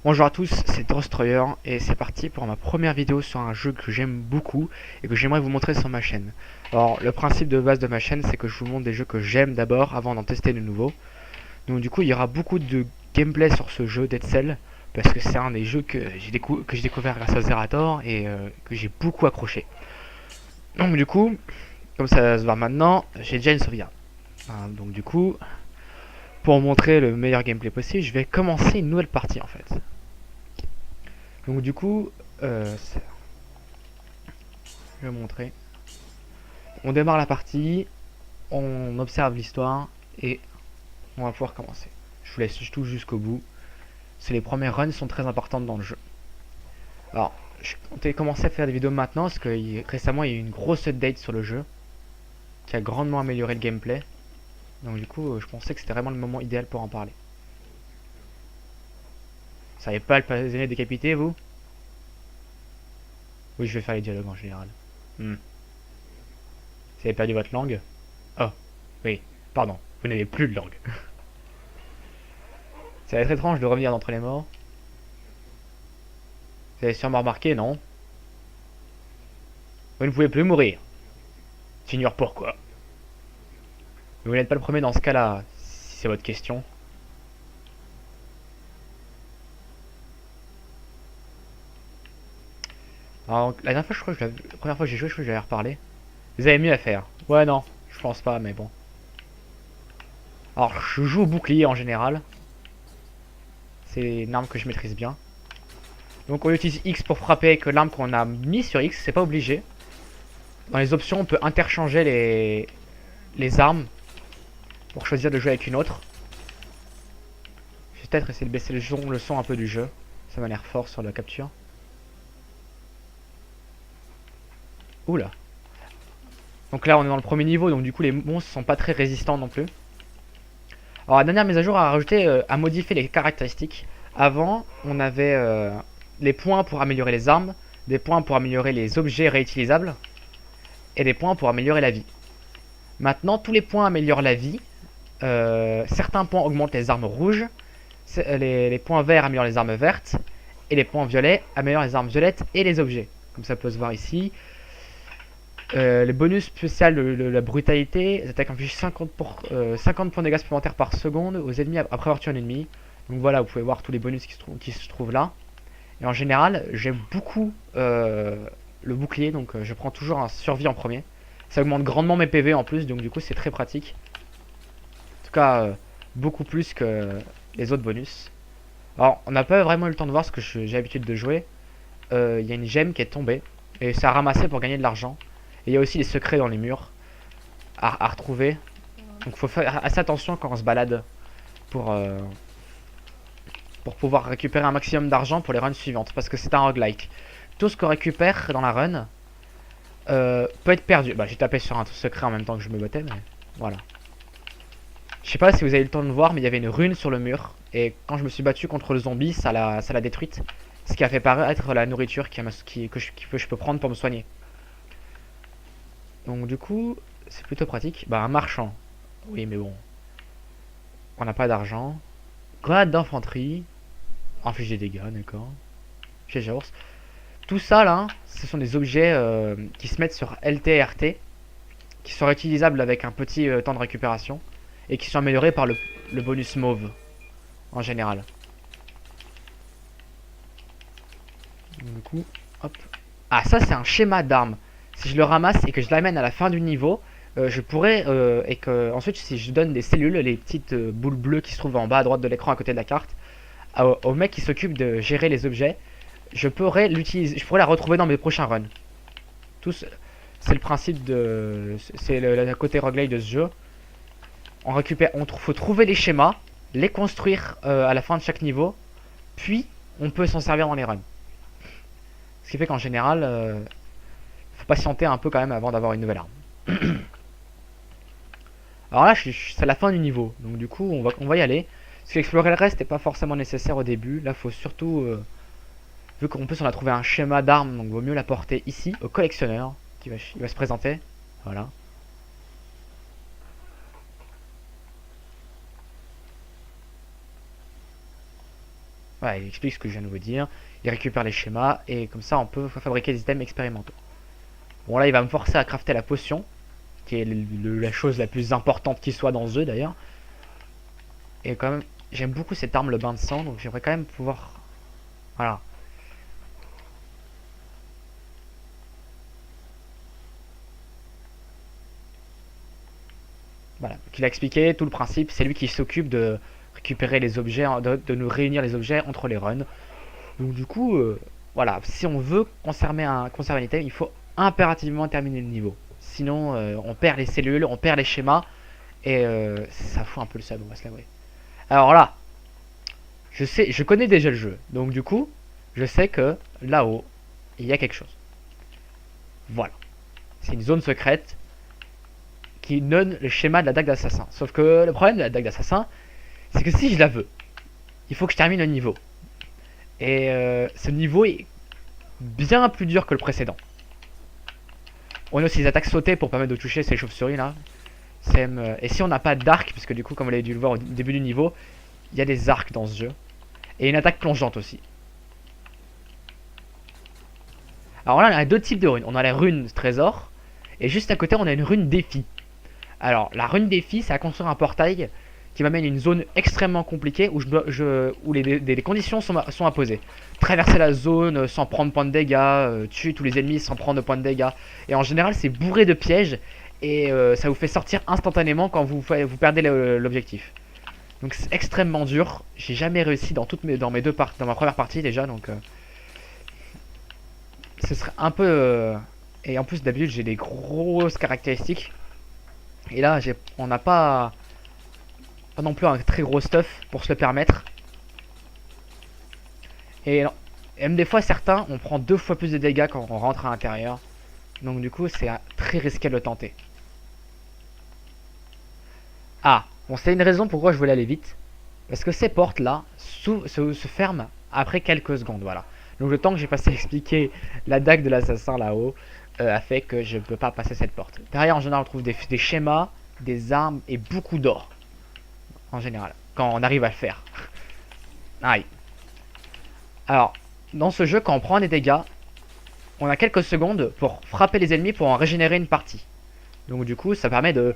Bonjour à tous, c'est Destroyer et c'est parti pour ma première vidéo sur un jeu que j'aime beaucoup et que j'aimerais vous montrer sur ma chaîne. Alors le principe de base de ma chaîne, c'est que je vous montre des jeux que j'aime d'abord avant d'en tester de nouveaux. Donc du coup il y aura beaucoup de gameplay sur ce jeu Dead Cell parce que c'est un des jeux que j'ai découvert grâce à Zerator et que j'ai beaucoup accroché. Donc du coup, comme ça se voit maintenant, j'ai déjà une sauvegarde. Donc du coup, pour vous montrer le meilleur gameplay possible, je vais commencer une nouvelle partie en fait. Donc du coup, je vais vous montrer. On démarre la partie, on observe l'histoire et on va pouvoir commencer. Je vous laisse tout jusqu'au bout. Les premières runs sont très importantes dans le jeu. Alors, je comptais commencer à faire des vidéos maintenant parce que récemment il y a eu une grosse update sur le jeu qui a grandement amélioré le gameplay. Donc du coup, je pensais que c'était vraiment le moment idéal pour en parler. Vous savez pas le passionné décapité, vous? Oui, je vais faire les dialogues en général. Vous avez perdu votre langue? Oh, oui, pardon, vous n'avez plus de langue. Ça va être étrange de revenir d'entre les morts. Vous avez sûrement remarqué, non? Vous ne pouvez plus mourir. J'ignore pourquoi. Mais vous n'êtes pas le premier dans ce cas-là, si c'est votre question. Alors, la dernière fois, je crois que la première fois que j'ai joué, je crois que j'avais reparlé. Vous avez mieux à faire. Ouais, non, je pense pas, mais bon. Alors, je joue au bouclier en général. C'est une arme que je maîtrise bien. Donc, on utilise X pour frapper avec l'arme qu'on a mis sur X, c'est pas obligé. Dans les options, on peut interchanger les armes pour choisir de jouer avec une autre. Je vais peut-être essayer de baisser le son un peu du jeu. Ça m'a l'air fort sur la capture. Oula. Donc là, on est dans le premier niveau, donc du coup, les monstres sont pas très résistants non plus. Alors, la dernière mise à jour a rajouté, a modifié les caractéristiques. Avant, on avait les points pour améliorer les armes, des points pour améliorer les objets réutilisables, et des points pour améliorer la vie. Maintenant, tous les points améliorent la vie. Certains points augmentent les armes rouges, les points verts améliorent les armes vertes, et les points violets améliorent les armes violettes et les objets. Comme ça peut se voir ici. Les bonus spécial de la brutalité, les attaques infligent 50 points de dégâts supplémentaires par seconde aux ennemis après avoir tué un ennemi. Donc voilà, vous pouvez voir tous les bonus qui se trouvent là. Et en général, j'aime beaucoup le bouclier, donc je prends toujours un survie en premier. Ça augmente grandement mes PV en plus, donc du coup c'est très pratique. En tout cas, beaucoup plus que les autres bonus. Alors, on n'a pas vraiment eu le temps de voir ce que j'ai l'habitude de jouer. Il y a une gemme qui est tombée, et ça a ramassé pour gagner de l'argent. Et il y a aussi des secrets dans les murs à retrouver. Donc il faut faire assez attention quand on se balade pour, euh, pour pouvoir récupérer un maximum d'argent pour les runs suivantes. Parce que c'est un roguelike. Tout ce qu'on récupère dans la run peut être perdu. Bah, j'ai tapé sur un secret en même temps que je me battais, mais voilà. Je sais pas si vous avez eu le temps de voir, mais il y avait une rune sur le mur. Et quand je me suis battu contre le zombie, ça l'a détruite. Ce qui a fait paraître la nourriture que je peux prendre pour me soigner. Donc du coup, c'est plutôt pratique. Bah un marchand. Oui mais bon. On n'a pas d'argent. Grenade d'infanterie. Inflige des dégâts, d'accord. Chez ours. Tout ça là, ce sont des objets qui se mettent sur LT et RT. Qui sont réutilisables avec un petit temps de récupération. Et qui sont améliorés par le bonus mauve. En général. Donc, du coup, hop. Ah ça c'est un schéma d'armes. Si je le ramasse et que je l'amène à la fin du niveau, je pourrais, et que ensuite si je donne des cellules, les petites boules bleues qui se trouvent en bas à droite de l'écran à côté de la carte, au mec qui s'occupe de gérer les objets, je pourrais l'utiliser, je pourrais la retrouver dans mes prochains runs. C'est le principe de, c'est le côté roguelike de ce jeu. On récupère, faut trouver les schémas, les construire à la fin de chaque niveau, puis on peut s'en servir dans les runs. Ce qui fait qu'en général, faut patienter un peu quand même avant d'avoir une nouvelle arme. Alors là, c'est la fin du niveau, donc du coup, on va y aller. Parce qu'explorer le reste n'est pas forcément nécessaire au début. Là, faut surtout, vu qu'en plus on a trouvé un schéma d'armes, donc vaut mieux la porter ici, au collectionneur, il va se présenter. Voilà. Voilà, il explique ce que je viens de vous dire. Il récupère les schémas et comme ça on peut fabriquer des items expérimentaux. Bon là il va me forcer à crafter la potion, qui est la chose la plus importante qui soit dans ce jeu d'ailleurs. Et quand même, j'aime beaucoup cette arme, le bain de sang, donc j'aimerais quand même pouvoir... Voilà. Voilà, donc il a expliqué tout le principe, c'est lui qui s'occupe de récupérer les objets, de nous réunir les objets entre les runs. Donc du coup, voilà, si on veut conserver un item, il faut impérativement terminer le niveau. Sinon, on perd les cellules, on perd les schémas, et ça fout un peu le seum, on va se l'avouer. Alors là, je connais déjà le jeu, donc du coup, je sais que là-haut, il y a quelque chose. Voilà, c'est une zone secrète qui donne le schéma de la dague d'assassin. Sauf que le problème de la dague d'assassin, c'est que si je la veux, il faut que je termine le niveau. Et ce niveau est bien plus dur que le précédent. On a aussi les attaques sautées pour permettre de toucher ces chauves-souris là. Et si on n'a pas d'arc, puisque du coup, comme vous l'avez dû le voir au début du niveau, il y a des arcs dans ce jeu. Et une attaque plongeante aussi. Alors là, on a deux types de runes. On a la rune trésor, et juste à côté, on a une rune défi. Alors, la rune défi, c'est à construire un portail qui m'amène à une zone extrêmement compliquée où, où les conditions sont imposées. Traverser la zone sans prendre point de dégâts, tuer tous les ennemis sans prendre de point de dégâts. Et en général, c'est bourré de pièges et ça vous fait sortir instantanément quand vous perdez l'objectif. Donc c'est extrêmement dur. J'ai jamais réussi dans dans ma première partie déjà, donc ce serait un peu. Et en plus d'habitude, j'ai des grosses caractéristiques. Et là, on n'a pas non plus un très gros stuff pour se le permettre. Et même des fois, certains, on prend 2 fois plus de dégâts quand on rentre à l'intérieur. Donc du coup, c'est très risqué de le tenter. Ah, bon, c'est une raison pourquoi je voulais aller vite. Parce que ces portes-là se ferment après quelques secondes, voilà. Donc le temps que j'ai passé à expliquer la dague de l'assassin là-haut a fait que je ne peux pas passer cette porte. Derrière, en général, on trouve des schémas, des armes et beaucoup d'or. En général, quand on arrive à le faire. Aïe. Alors, dans ce jeu, quand on prend des dégâts, on a quelques secondes pour frapper les ennemis pour en régénérer une partie. Donc du coup, ça permet de,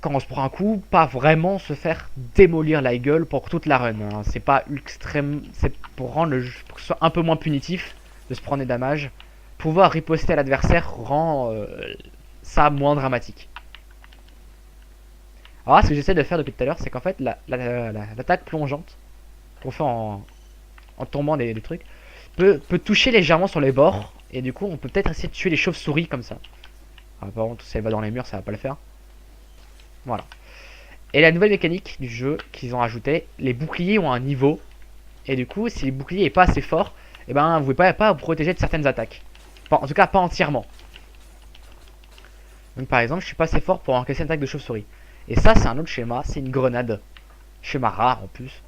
quand on se prend un coup, pas vraiment se faire démolir la gueule pour toute la run. Hein. C'est pas extrême, c'est pour rendre le jeu, pour que ce soit un peu moins punitif de se prendre des dommages. Pouvoir riposter à l'adversaire rend ça moins dramatique. Alors là, ce que j'essaie de faire depuis tout à l'heure, c'est qu'en fait, l'attaque plongeante qu'on fait en tombant des trucs peut toucher légèrement sur les bords. Et du coup, on peut peut-être essayer de tuer les chauves-souris comme ça. Ah, par contre, si elle va dans les murs, ça va pas le faire. Voilà. Et la nouvelle mécanique du jeu qu'ils ont rajouté, les boucliers ont un niveau. Et du coup, si le bouclier est pas assez fort, et ben vous pouvez pas vous protéger de certaines attaques. Enfin, en tout cas, pas entièrement. Donc par exemple, je suis pas assez fort pour encaisser une attaque de chauve-souris. Et ça, c'est un autre schéma, c'est une grenade. Schéma rare en plus.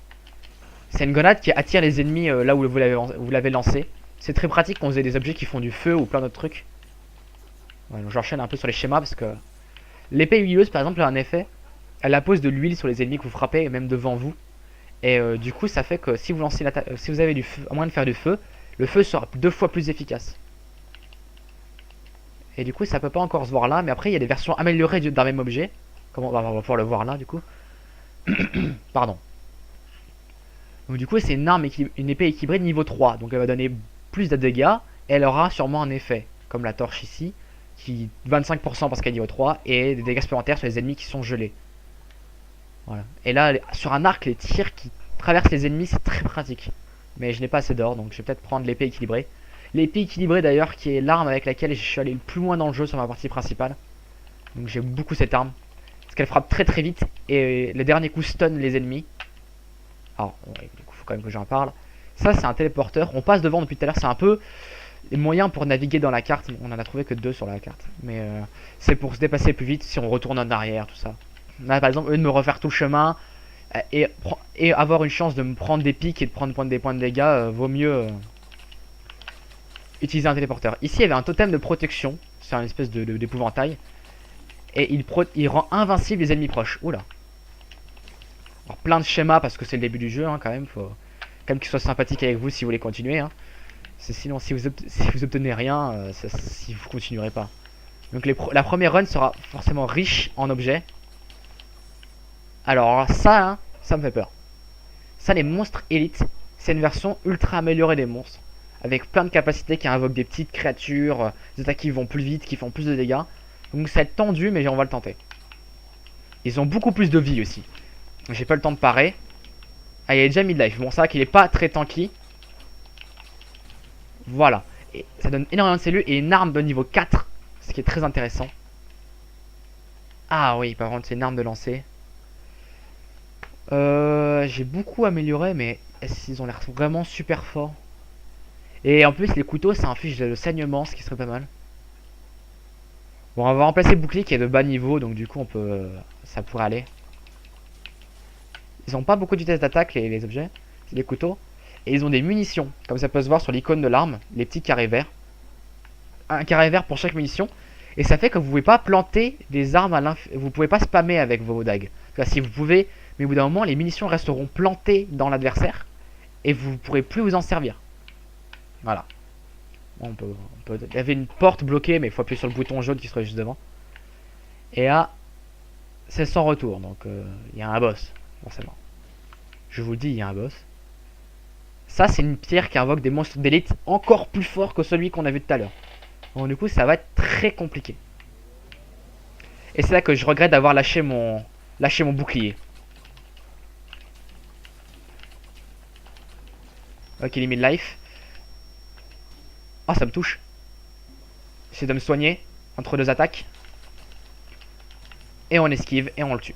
C'est une grenade qui attire les ennemis là où vous l'avez lancé. C'est très pratique quand vous avez des objets qui font du feu ou plein d'autres trucs. Ouais, donc j'enchaîne un peu sur les schémas parce que l'épée huileuse par exemple a un effet. Elle appose de l'huile sur les ennemis que vous frappez et même devant vous. Et du coup ça fait que si vous lancez si vous avez du feu, à moins de faire du feu, le feu sera 2 fois plus efficace. Et du coup ça peut pas encore se voir là, mais après il y a des versions améliorées d'un même objet. Comme on va pouvoir le voir là du coup. Pardon. Donc du coup c'est une épée équilibrée de niveau 3. Donc elle va donner plus de dégâts. Et elle aura sûrement un effet. Comme la torche ici. Qui 25% parce qu'elle est niveau 3. Et des dégâts supplémentaires sur les ennemis qui sont gelés. Voilà. Et là sur un arc les tirs qui traversent les ennemis c'est très pratique. Mais je n'ai pas assez d'or donc je vais peut-être prendre l'épée équilibrée. L'épée équilibrée d'ailleurs qui est l'arme avec laquelle je suis allé le plus loin dans le jeu sur ma partie principale. Donc j'aime beaucoup cette arme. Parce qu'elle frappe très très vite. Et le dernier coup stun les ennemis. Alors, du coup, faut quand même que j'en parle. Ça, c'est un téléporteur. On passe devant depuis tout à l'heure. C'est un peu les moyens pour naviguer dans la carte. On en a trouvé que 2 sur la carte. Mais c'est pour se déplacer plus vite si on retourne en arrière, tout ça. Là, par exemple, au lieu de me refaire tout le chemin et avoir une chance de me prendre des pics et de prendre des points de dégâts, vaut mieux utiliser un téléporteur. Ici, il y avait un totem de protection. C'est un espèce d'épouvantail. Et il rend invincible les ennemis proches. Oula. Alors, plein de schémas parce que c'est le début du jeu, hein, quand même. quand même qu'il soit sympathique avec vous si vous voulez continuer. Hein. Sinon, si vous obtenez rien, si vous continuerez pas. Donc la première run sera forcément riche en objets. Alors ça, hein, ça me fait peur. Ça, les monstres élites, c'est une version ultra améliorée des monstres. Avec plein de capacités qui invoquent des petites créatures, des attaques qui vont plus vite, qui font plus de dégâts. Donc ça va être tendu, mais on va le tenter. Ils ont beaucoup plus de vie aussi. J'ai pas le temps de parer. Ah, il est déjà midlife. Bon, c'est vrai qu'il est pas très tanky. Voilà. Et ça donne énormément de cellules et une arme de niveau 4. Ce qui est très intéressant. Ah oui, par contre, c'est une arme de lancer. J'ai beaucoup amélioré, mais est-ce qu'ils ont l'air vraiment super forts? Et en plus, les couteaux, ça inflige le saignement, ce qui serait pas mal. Bon, on va remplacer le bouclier qui est de bas niveau, donc du coup, on peut, ça pourrait aller. Ils ont pas beaucoup de vitesse d'attaque, les objets, les couteaux. Et ils ont des munitions, comme ça peut se voir sur l'icône de l'arme, les petits carrés verts. Un carré vert pour chaque munition. Et ça fait que vous pouvez pas planter des armes à l'infini. Vous pouvez pas spammer avec vos dagues. Enfin, si vous pouvez, mais au bout d'un moment, les munitions resteront plantées dans l'adversaire. Et vous ne pourrez plus vous en servir. Voilà. Il y avait une porte bloquée, mais il faut appuyer sur le bouton jaune qui serait juste devant. Et là, c'est sans retour. Donc, il y a un boss, forcément. Je vous le dis, il y a un boss. Ça, c'est une pierre qui invoque des monstres d'élite encore plus forts que celui qu'on a vu tout à l'heure. Donc, du coup, ça va être très compliqué. Et c'est là que je regrette d'avoir lâché mon bouclier. Ok, il est mid-life. Ah, ça me touche. J'essaie de me soigner entre deux attaques. Et on esquive et on le tue.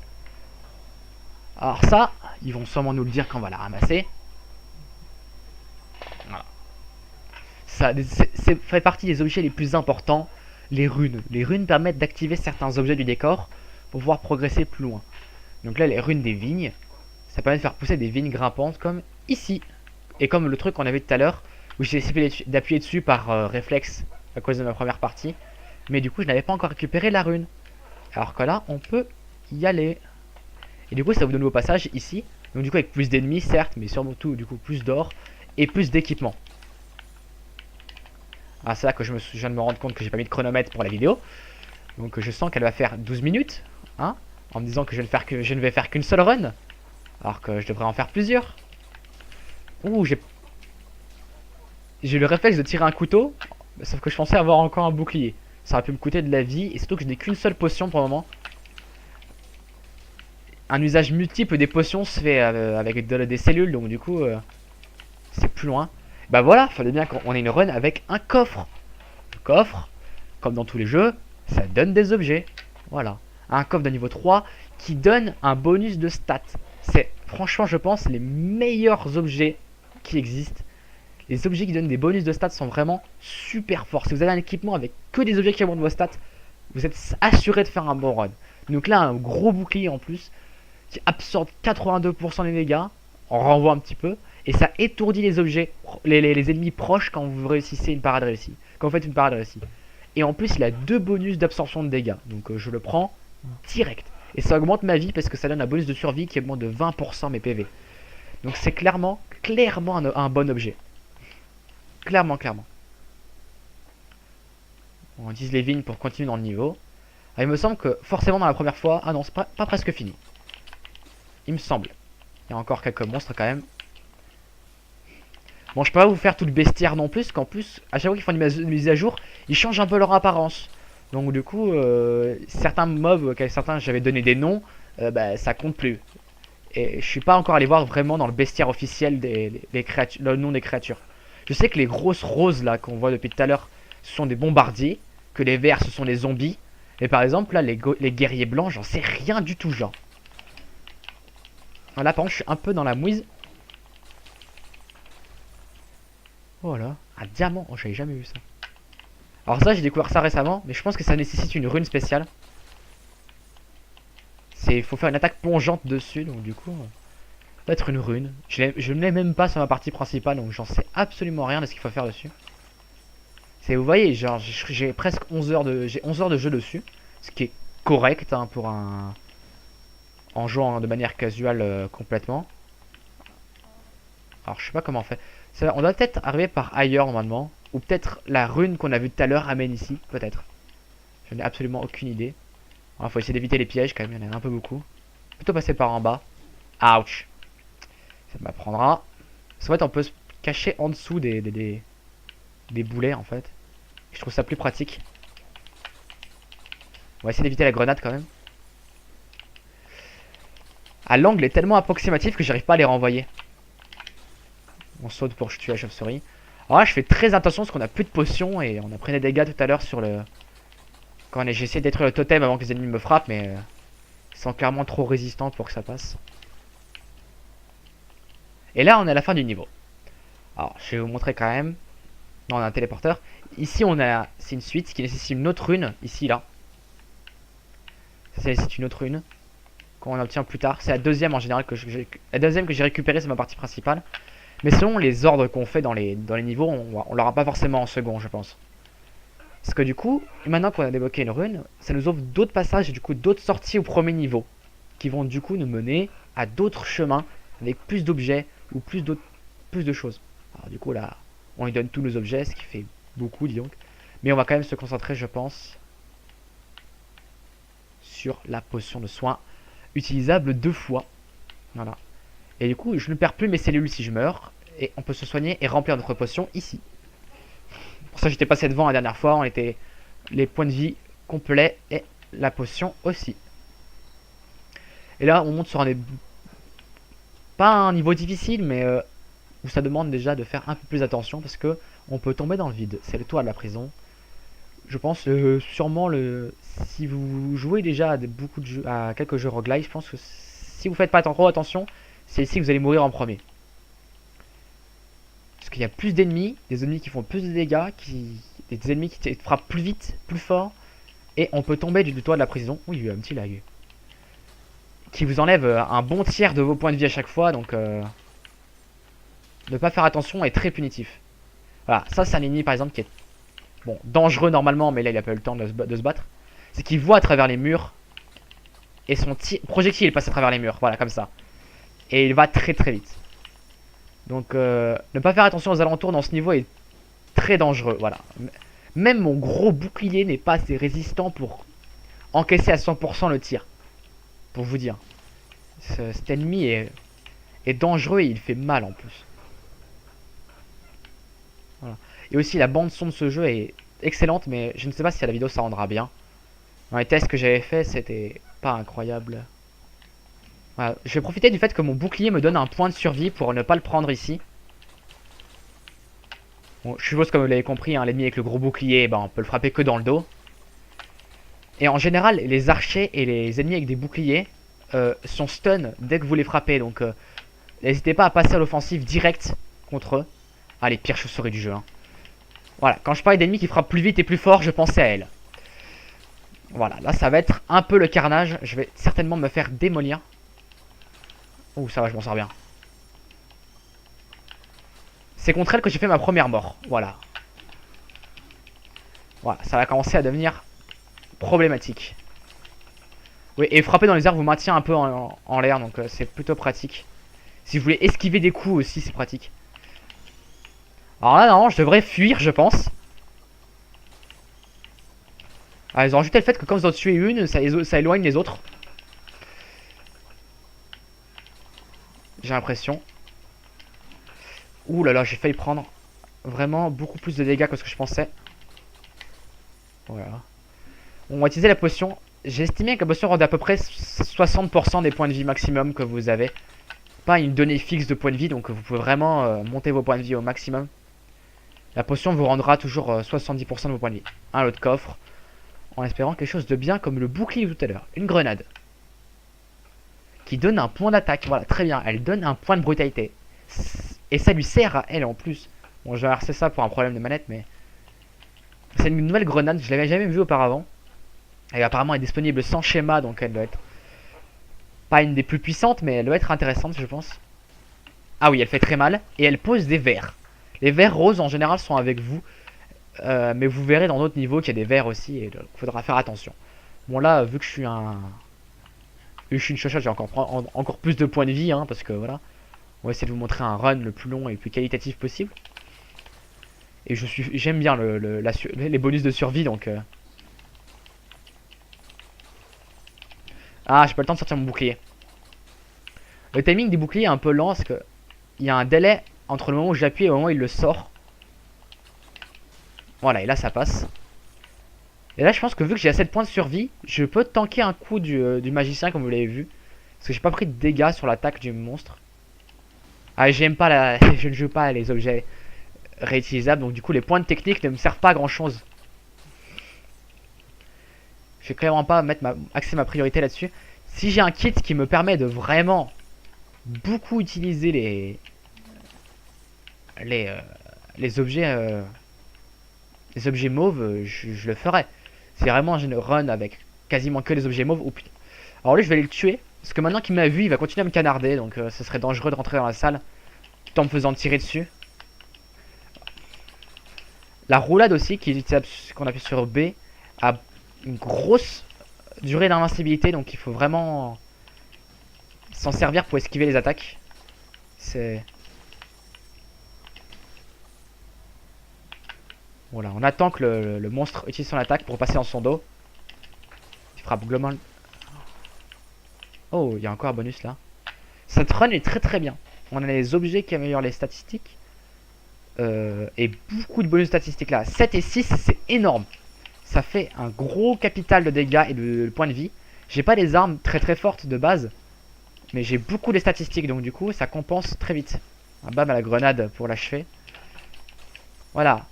Alors ça, ils vont sûrement nous le dire quand on va la ramasser. Voilà. Ça fait partie des objets les plus importants, les runes. Les runes permettent d'activer certains objets du décor pour pouvoir progresser plus loin. Donc là, les runes des vignes, ça permet de faire pousser des vignes grimpantes comme ici. Et comme le truc qu'on avait tout à l'heure, où j'ai essayé d'appuyer dessus par réflexe à cause de ma première partie. Mais du coup, je n'avais pas encore récupéré la rune. Alors que là, on peut y aller. Et du coup, ça vous donne au passage ici. Donc du coup, avec plus d'ennemis, certes, mais surtout, du coup, plus d'or et plus d'équipement. Ah, c'est là que je viens de me rendre compte que j'ai pas mis de chronomètre pour la vidéo. Donc je sens qu'elle va faire 12 minutes. Hein, en me disant que je ne vais faire qu'une seule run. Alors que je devrais en faire plusieurs. Ouh, j'ai le réflexe de tirer un couteau. Sauf que je pensais avoir encore un bouclier. Ça aurait pu me coûter de la vie. Et surtout que je n'ai qu'une seule potion pour le moment. Un usage multiple des potions se fait avec des cellules. Donc du coup, c'est plus loin. Bah voilà, fallait bien qu'on ait une run avec un coffre. Le coffre, comme dans tous les jeux, ça donne des objets. Voilà. Un coffre de niveau 3 qui donne un bonus de stats. C'est franchement, je pense, les meilleurs objets qui existent. Les objets qui donnent des bonus de stats sont vraiment super forts. Si vous avez un équipement avec que des objets qui augmentent vos stats, vous êtes assuré de faire un bon run. Donc là, un gros bouclier en plus qui absorbe 82% des dégâts, on renvoie un petit peu, et ça étourdit les objets, les ennemis proches quand vous réussissez une parade réussie. Quand vous faites une parade réussie. Et en plus, il a 2 bonus d'absorption de dégâts. Donc je le prends direct. Et ça augmente ma vie parce que ça donne un bonus de survie qui augmente de 20% mes PV. Donc c'est clairement un bon objet. Clairement. On utilise les vignes pour continuer dans le niveau. Alors, il me semble que forcément dans la première fois... Ah non, c'est pas presque fini. Il me semble. Il y a encore quelques monstres quand même. Bon, je peux pas vous faire tout le bestiaire non plus, qu'en plus, à chaque fois qu'ils font une mise à jour, ils changent un peu leur apparence. Donc du coup, certains mobs, certains j'avais donné des noms, bah, ça compte plus. Et je suis pas encore allé voir vraiment dans le bestiaire officiel des créatures, le nom des créatures. Je sais que les grosses roses là qu'on voit depuis tout à l'heure, ce sont des bombardiers, que les verts ce sont les zombies. Et par exemple là, les guerriers blancs, j'en sais rien du tout genre. Là par contre, je suis un peu dans la mouise. Voilà, un diamant, oh j'avais jamais vu ça. Alors ça j'ai découvert ça récemment, mais je pense que ça nécessite une rune spéciale. Il faut faire une attaque plongeante dessus, donc du coup, ça va être une rune. Je ne l'ai même pas sur ma partie principale, donc j'en sais absolument rien de ce qu'il faut faire dessus. Vous voyez, genre j'ai presque 11 heures de jeu dessus, ce qui est correct hein, pour un... en jouant de manière casual complètement. Alors je sais pas comment on fait. On doit peut-être arriver par ailleurs normalement. Ou peut-être la rune qu'on a vue tout à l'heure amène ici, peut-être. Je n'ai absolument aucune idée. Il faut essayer d'éviter les pièges quand même, il y en a un peu beaucoup. Plutôt passer par en bas. Ouch. Ça m'apprendra. Parce qu'en fait on peut se cacher en dessous des boulets en fait. Je trouve ça plus pratique. On va essayer d'éviter la grenade quand même. Ah, l'angle est tellement approximatif que j'arrive pas à les renvoyer. On saute pour tuer la chauve-souris. Alors là je fais très attention parce qu'on a plus de potions et on a pris des dégâts tout à l'heure sur le... Quand j'ai essayé de détruire le totem avant que les ennemis me frappent, mais ils sont clairement trop résistants pour que ça passe. Et là on est à la fin du niveau. Alors je vais vous montrer quand même. Non, on a un téléporteur. Ici on a... C'est une suite qui nécessite une autre rune. Ici là. Ça nécessite une autre rune qu'on obtient plus tard. C'est la deuxième en général que la deuxième que j'ai récupérée, c'est ma partie principale. Mais selon les ordres qu'on fait dans les niveaux, on l'aura pas forcément en second, je pense. Parce que du coup, maintenant qu'on a débloqué une rune, ça nous ouvre d'autres passages et du coup d'autres sorties au premier niveau. Qui vont du coup nous mener à d'autres chemins avec plus d'objets ou plus de choses. Alors du coup là, on lui donne tous nos objets, ce qui fait beaucoup, dis donc. Mais on va quand même se concentrer, je pense, sur la potion de soin utilisable 2 fois. Voilà. Et du coup, je ne perds plus mes cellules si je meurs. Et on peut se soigner et remplir notre potion ici. Pour ça, j'étais passé devant la dernière fois. On était les points de vie complets et la potion aussi. Et là, on monte sur pas un niveau difficile, mais où ça demande déjà de faire un peu plus attention parce que on peut tomber dans le vide. C'est le toit de la prison. Je pense sûrement si vous jouez déjà à quelques jeux roguelike, je pense que si vous faites pas trop attention, c'est ici que vous allez mourir en premier. Parce qu'il y a plus d'ennemis, des ennemis qui font plus de dégâts, des ennemis qui te frappent plus vite, plus fort, et on peut tomber du toit de la prison. Oui, il y a eu un petit lag. Qui vous enlève un bon tiers de vos points de vie à chaque fois, donc ne pas faire attention est très punitif. Voilà, ça c'est un ennemi par exemple qui est bon, dangereux normalement, mais là il a pas eu le temps de se battre. C'est qu'il voit à travers les murs, et son projectile passe à travers les murs, voilà, comme ça. Et il va très très vite. Donc ne pas faire attention aux alentours dans ce niveau est très dangereux, voilà. Même mon gros bouclier n'est pas assez résistant pour encaisser à 100% le tir. Pour vous dire. Cet ennemi est dangereux et il fait mal en plus. Voilà. Et aussi la bande son de ce jeu est excellente, mais je ne sais pas si à la vidéo ça rendra bien. Dans les tests que j'avais fait, c'était pas incroyable. Voilà. Je vais profiter du fait que mon bouclier me donne un point de survie pour ne pas le prendre ici. Bon, je suppose que vous l'avez compris, hein, l'ennemi avec le gros bouclier, ben, on peut le frapper que dans le dos. Et en général, les archers et les ennemis avec des boucliers sont stun dès que vous les frappez. Donc n'hésitez pas à passer à l'offensive direct contre eux. Ah, les pires chauves-souris du jeu. Hein. Voilà, quand je parlais d'ennemis qui frappent plus vite et plus fort, je pensais à elle. Voilà, là ça va être un peu le carnage. Je vais certainement me faire démolir. Ouh, ça va, je m'en sors bien. C'est contre elle que j'ai fait ma première mort. Voilà. Voilà, ça va commencer à devenir problématique. Oui, et frapper dans les airs vous maintient un peu en l'air, donc c'est plutôt pratique. Si vous voulez esquiver des coups aussi, c'est pratique. Alors là, non, je devrais fuir, je pense. Ah, ils ont rajouté le fait que quand vous en tuez une, ça éloigne les autres. J'ai l'impression. Ouh là là, j'ai failli prendre vraiment beaucoup plus de dégâts que ce que je pensais. Voilà. On va utiliser la potion. J'ai estimé que la potion rendait à peu près 60% des points de vie maximum que vous avez. Pas une donnée fixe de points de vie, donc vous pouvez vraiment monter vos points de vie au maximum. La potion vous rendra toujours 70% de vos points de vie. Un autre coffre. En espérant quelque chose de bien comme le bouclier tout à l'heure. Une grenade. Qui donne un point d'attaque. Voilà, très bien. Elle donne un point de brutalité. Et ça lui sert à elle en plus. Bon, j'ai inversé ça pour un problème de manette, mais... C'est une nouvelle grenade, je l'avais jamais vue auparavant. Et apparemment elle est disponible sans schéma, donc elle doit être... Pas une des plus puissantes, mais elle doit être intéressante, je pense. Ah oui, elle fait très mal. Et elle pose des vers. Les vers roses, en général, sont avec vous. Mais vous verrez dans d'autres niveaux qu'il y a des vers aussi, et il faudra faire attention. Bon là, vu que je suis une chochotte, j'ai encore plus de points de vie, hein, parce que voilà. On va essayer de vous montrer un run le plus long et le plus qualitatif possible. Et j'aime bien les bonus de survie, donc... Ah, j'ai pas le temps de sortir mon bouclier. Le timing des boucliers est un peu lent, parce que il y a un délai entre le moment où j'appuie et le moment où il le sort. Voilà, et là ça passe. Et là je pense que vu que j'ai assez de points de survie, je peux tanker un coup du magicien comme vous l'avez vu. Parce que j'ai pas pris de dégâts sur l'attaque du monstre. Ah, j'aime pas je ne joue pas les objets réutilisables, donc du coup les points de technique ne me servent pas à grand chose. Je vais clairement pas axer ma priorité là-dessus. Si j'ai un kit qui me permet de vraiment beaucoup utiliser les, les objets les objets mauves, je le ferai. C'est vraiment un run avec quasiment que les objets mauves. Oh putain. Alors lui je vais aller le tuer. Parce que maintenant qu'il m'a vu il va continuer à me canarder. Donc ce serait dangereux de rentrer dans la salle tout en me faisant tirer dessus. La roulade aussi qu'on appuie sur B a une grosse durée d'invincibilité. Donc il faut vraiment s'en servir pour esquiver les attaques. C'est... Voilà, on attend que le monstre utilise son attaque pour passer dans son dos. Il frappe globalement. Oh, il y a encore un bonus là. Cette run est très très bien. On a les objets qui améliorent les statistiques. Et beaucoup de bonus statistiques là. 7 et 6, c'est énorme. Ça fait un gros capital de dégâts et de points de vie. J'ai pas des armes très très fortes de base. Mais j'ai beaucoup de statistiques, donc du coup ça compense très vite. Un bam à la grenade pour l'achever. Voilà.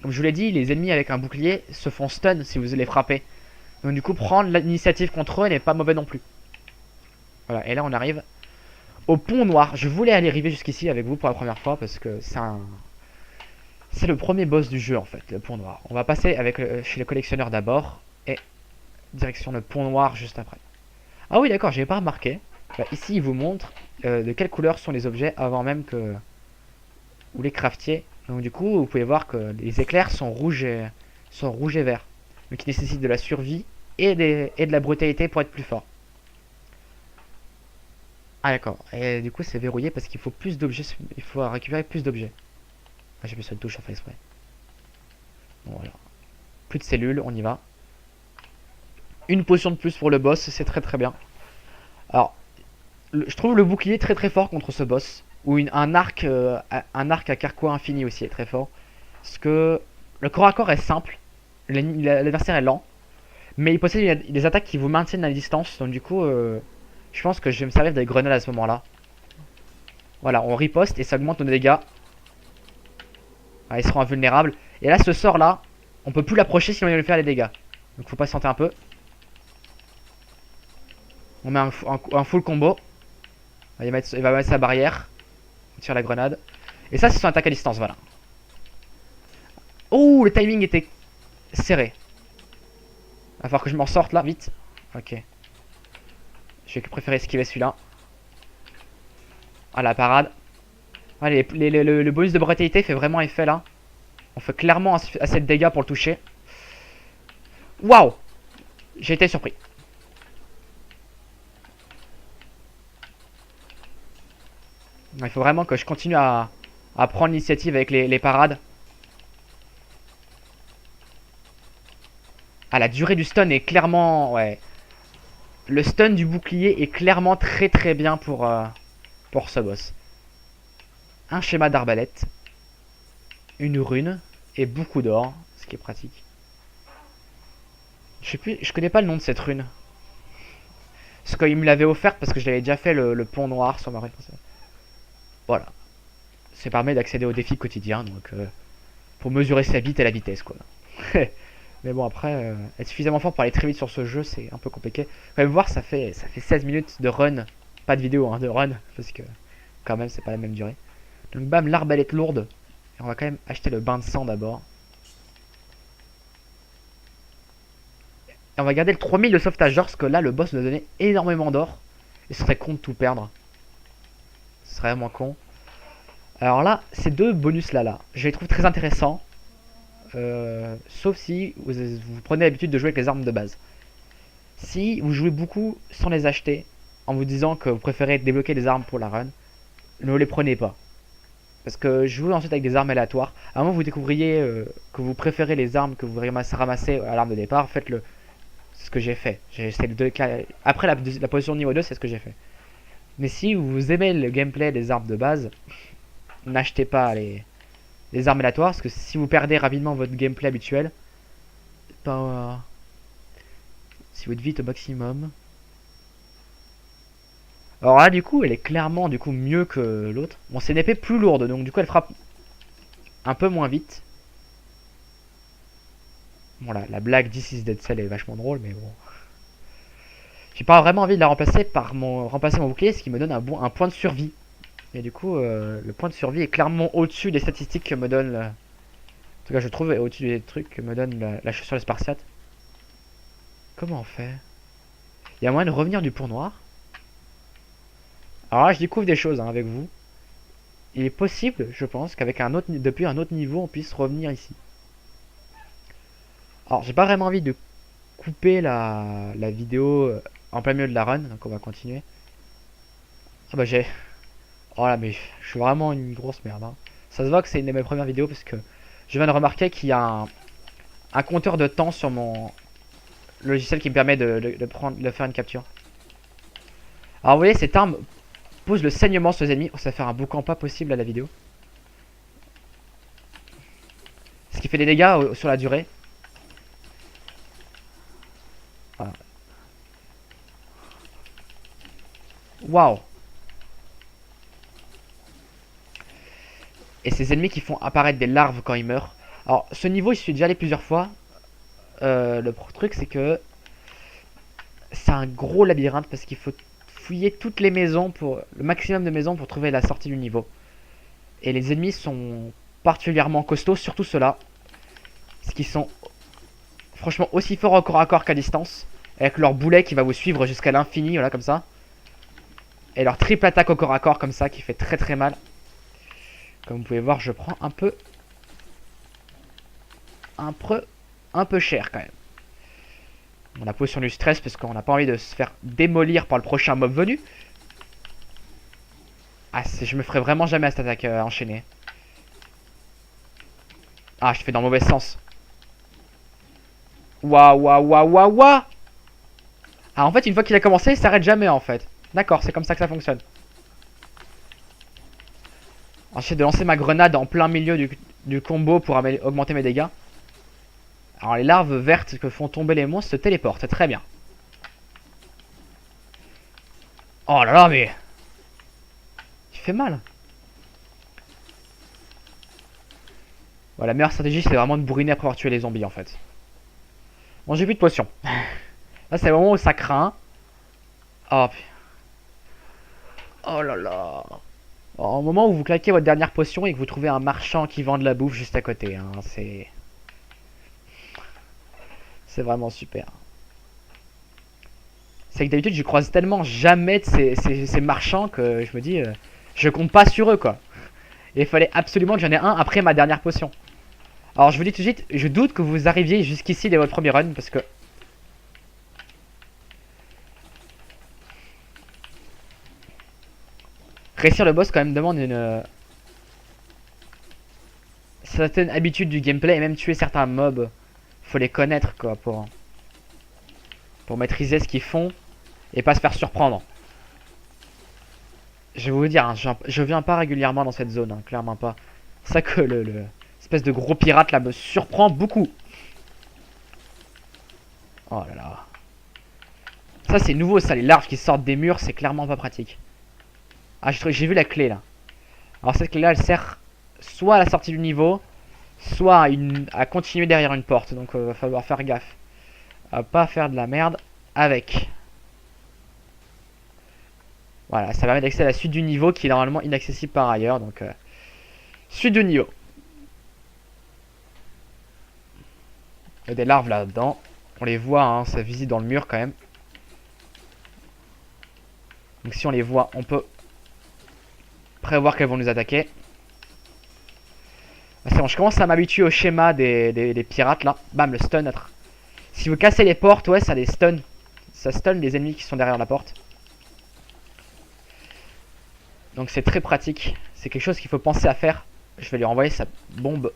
Comme je vous l'ai dit, les ennemis avec un bouclier se font stun si vous les frappez. Donc du coup prendre l'initiative contre eux n'est pas mauvais non plus. Voilà, et là on arrive au pont noir. Je voulais aller arriver jusqu'ici avec vous pour la première fois parce que c'est le premier boss du jeu en fait, le pont noir. On va passer chez le collectionneur d'abord et direction le pont noir juste après. Ah oui d'accord, j'avais pas remarqué. Bah, ici il vous montre de quelle couleur sont les objets avant même que vous les craftiez. Donc du coup vous pouvez voir que les éclairs sont rouges et verts. Donc qui nécessitent de la survie et de la brutalité pour être plus fort. Ah d'accord, et du coup c'est verrouillé parce qu'il faut plus d'objets, il faut récupérer plus d'objets. Ah j'ai mis sur une touche à faire exprès. Bon voilà. Plus de cellules, on y va. Une potion de plus pour le boss, c'est très très bien. Alors, je trouve le bouclier très très fort contre ce boss. Ou un arc à carquois infini aussi est très fort. Parce que le corps à corps est simple, l'adversaire est lent. Mais il possède des attaques qui vous maintiennent à la distance. Donc du coup, je pense que je vais me servir des grenades à ce moment-là. Voilà, on riposte et ça augmente nos dégâts. Ah, ils seront invulnérables. Et là, ce sort-là, on peut plus l'approcher sinon il va lui faire des dégâts. Donc faut patienter un peu. On met un full combo. Il va mettre sa barrière. On tire la grenade. Et ça, c'est son attaque à distance, voilà. Oh, le timing était serré. Il va falloir que je m'en sorte là, vite. Ok. Je vais préférer esquiver celui-là. Ah, la parade. Ah, le bonus de brutalité fait vraiment effet là. On fait clairement assez de dégâts pour le toucher. Waouh! J'ai été surpris. Il faut vraiment que je continue à prendre l'initiative avec les parades. Ah, la durée du stun est clairement... Ouais. Le stun du bouclier est clairement très très bien pour ce boss. Un schéma d'arbalète. Une rune. Et beaucoup d'or. Ce qui est pratique. Je connais pas le nom de cette rune. Parce qu'il me l'avait offerte parce que je l'avais déjà fait le pont noir sur ma rune. Voilà. Ça permet d'accéder aux défis quotidiens. Donc pour mesurer sa bite et la vitesse quoi. Mais bon après, être suffisamment fort pour aller très vite sur ce jeu c'est un peu compliqué. Quand même voir ça fait 16 minutes de run. Pas de vidéo hein, de run. Parce que quand même c'est pas la même durée. Donc bam, l'arbalète lourde. Et on va quand même acheter le bain de sang d'abord. Et on va garder le 3000 de sauvetage d'or parce que là le boss nous a donné énormément d'or. Et ce serait con de tout perdre. Ce serait vraiment con. Alors là, ces deux bonus là, je les trouve très intéressants. Sauf si vous prenez l'habitude de jouer avec les armes de base. Si vous jouez beaucoup sans les acheter, en vous disant que vous préférez débloquer des armes pour la run, ne les prenez pas. Parce que jouer ensuite avec des armes aléatoires, à un moment vous découvriez que vous préférez les armes que vous ramassez à l'arme de départ, faites-le. C'est ce que j'ai fait. Après la position niveau 2, c'est ce que j'ai fait. Mais si vous aimez le gameplay des armes de base, n'achetez pas les armes aléatoires, parce que si vous perdez rapidement votre gameplay habituel, ben, si votre vie est au maximum. Alors là, du coup, elle est clairement mieux que l'autre. Bon, c'est une épée plus lourde, donc du coup, elle frappe un peu moins vite. Bon, la blague This is Dead Cell est vachement drôle, mais bon. J'ai pas vraiment envie de la remplacer par remplacer mon bouclier, ce qui me donne un point de survie. Et du coup, le point de survie est clairement au-dessus des statistiques que me donne... En tout cas, je trouve au-dessus des trucs que me donne la chaussure des Spartiates. Comment on fait? Il y a moyen de revenir du pont noir. Alors là, je découvre des choses avec vous. Il est possible, je pense, depuis un autre niveau, on puisse revenir ici. Alors, j'ai pas vraiment envie de couper la vidéo en plein milieu de la run, donc on va continuer. Ah bah j'ai... Oh là, mais je suis vraiment une grosse merde. Hein. Ça se voit que c'est une de mes premières vidéos parce que je viens de remarquer qu'il y a un compteur de temps sur mon logiciel qui me permet de faire une capture. Alors vous voyez, cette arme pose le saignement sur les ennemis. Oh, ça va faire un boucan pas possible à la vidéo. Ce qui fait des dégâts sur la durée. Voilà. Waouh. Et ces ennemis qui font apparaître des larves quand ils meurent. Alors ce niveau, je suis déjà allé plusieurs fois. Le truc c'est que c'est un gros labyrinthe parce qu'il faut fouiller toutes les maisons le maximum de maisons pour trouver la sortie du niveau. Et les ennemis sont particulièrement costauds, surtout ceux-là. Parce qu'ils sont franchement aussi forts au corps à corps qu'à distance. Avec leur boulet qui va vous suivre jusqu'à l'infini, voilà comme ça. Et leur triple attaque au corps à corps comme ça qui fait très très mal. Comme vous pouvez voir, je prends un peu cher quand même. On a posé sur du stress parce qu'on n'a pas envie de se faire démolir par le prochain mob venu. Ah, je me ferai vraiment jamais à cette attaque enchaînée. Ah, je fais dans le mauvais sens. Waouh, waouh, waouh, waouh, waouh. Ah, en fait, une fois qu'il a commencé, il s'arrête jamais en fait. D'accord, c'est comme ça que ça fonctionne. Ensuite de lancer ma grenade en plein milieu du combo pour augmenter mes dégâts. Alors les larves vertes que font tomber les monstres se téléportent, très bien. Oh là là, mais... il fait mal. Bon, la meilleure stratégie, c'est vraiment de bourriner après avoir tué les zombies, en fait. Bon, j'ai plus de potions. Là, c'est le moment où ça craint. Oh, oh là là. Alors, au moment où vous claquez votre dernière potion et que vous trouvez un marchand qui vend de la bouffe juste à côté, hein, c'est vraiment super. C'est que d'habitude, je croise tellement jamais de ces marchands que je me dis, je compte pas sur eux, quoi. Et il fallait absolument que j'en ai un après ma dernière potion. Alors, je vous dis tout de suite, je doute que vous arriviez jusqu'ici dès votre premier run, parce que... réussir le boss, quand même, demande une... certaine habitude du gameplay, et même tuer certains mobs. Faut les connaître, quoi, pour maîtriser ce qu'ils font, et pas se faire surprendre. Je vais vous dire, hein, je viens pas régulièrement dans cette zone, hein, clairement pas. C'est ça que espèce de gros pirate là me surprend beaucoup. Oh là là. Ça c'est nouveau ça, les larves qui sortent des murs, c'est clairement pas pratique. Ah j'ai vu la clé là. Alors cette clé là elle sert soit à la sortie du niveau, soit à continuer derrière une porte. Donc va falloir faire gaffe. À pas faire de la merde avec. Voilà, ça permet d'accéder à la suite du niveau qui est normalement inaccessible par ailleurs. Donc suite du niveau. Il y a des larves là-dedans. On les voit, hein, ça visite dans le mur quand même. Donc si on les voit, on peut prévoir qu'elles vont nous attaquer. Ah, c'est bon, je commence à m'habituer au schéma des pirates là. Bam, le stun. Si vous cassez les portes, ouais, ça les stun. Ça stun les ennemis qui sont derrière la porte. Donc c'est très pratique. C'est quelque chose qu'il faut penser à faire. Je vais lui envoyer sa bombe.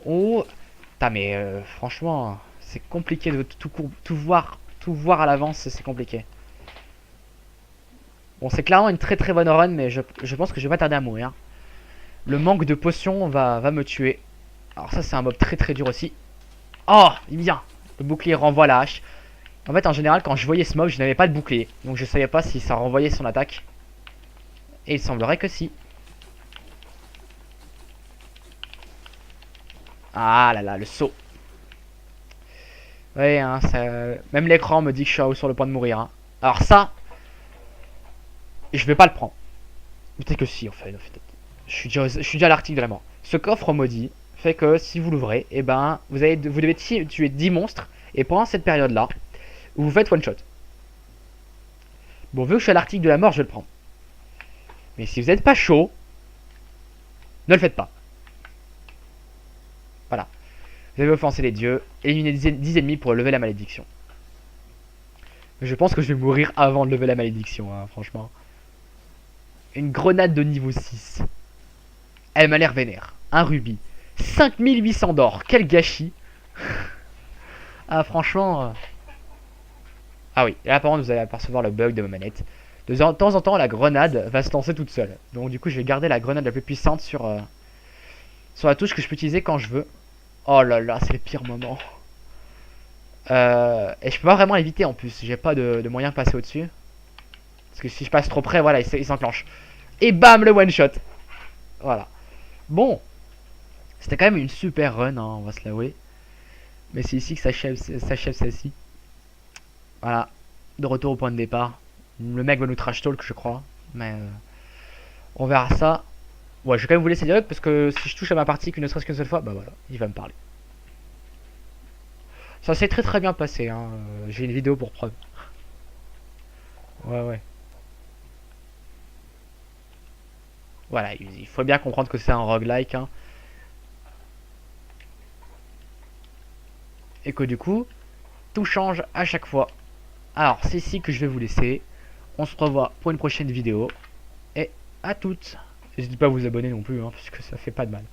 Oh. Putain, mais franchement, c'est compliqué de tout voir à l'avance, c'est compliqué. Bon, c'est clairement une très très bonne run, mais je pense que je vais pas tarder à mourir. Le manque de potions va me tuer. Alors ça, c'est un mob très très dur aussi. Oh, il vient. Le bouclier renvoie la hache. En fait, en général, quand je voyais ce mob, je n'avais pas de bouclier. Donc je savais pas si ça renvoyait son attaque. Et il semblerait que si. Ah là là, le saut. Ouais, hein, ça... même l'écran me dit que je suis sur le point de mourir. Hein. Alors je vais pas le prendre. Peut-être que si, en fait. Je suis déjà à l'article de la mort. Ce coffre maudit fait que si vous l'ouvrez, et ben, vous devez tuer 10 monstres. Et pendant cette période-là, vous faites one shot. Bon, vu que je suis à l'article de la mort, je vais le prendre. Mais si vous n'êtes pas chaud, ne le faites pas. Voilà. Vous avez offensé les dieux. Éliminez 10 ennemis pour lever la malédiction. Mais je pense que je vais mourir avant de lever la malédiction, hein, franchement. Une grenade de niveau 6. Elle m'a l'air vénère. Un rubis. 5800 d'or. Quel gâchis. Ah, franchement. Ah oui, et là par contre vous allez apercevoir le bug de ma manette. De temps en temps la grenade va se lancer toute seule. Donc du coup je vais garder la grenade la plus puissante sur la touche que je peux utiliser quand je veux. Oh là là, c'est le pire moment. Et je peux pas vraiment l'éviter en plus. J'ai pas de moyen de passer au-dessus. Parce que si je passe trop près, voilà, il s'enclenche. Et bam, le one shot. Voilà. Bon. C'était quand même une super run, hein, on va se l'avouer. Mais c'est ici que s'achève celle-ci. Voilà. De retour au point de départ. Le mec va nous trash talk, je crois. Mais on verra ça. Ouais, je vais quand même vous laisser direct parce que si je touche à ma partie qu'une ne serait-ce qu'une seule fois, bah voilà, il va me parler. Ça s'est très très bien passé, hein. J'ai une vidéo pour preuve. Ouais, ouais. Voilà, il faut bien comprendre que c'est un roguelike, hein. Et que du coup, tout change à chaque fois. Alors, c'est ici que je vais vous laisser. On se revoit pour une prochaine vidéo. Et à toutes. N'hésitez pas à vous abonner non plus, hein, parce que ça fait pas de mal.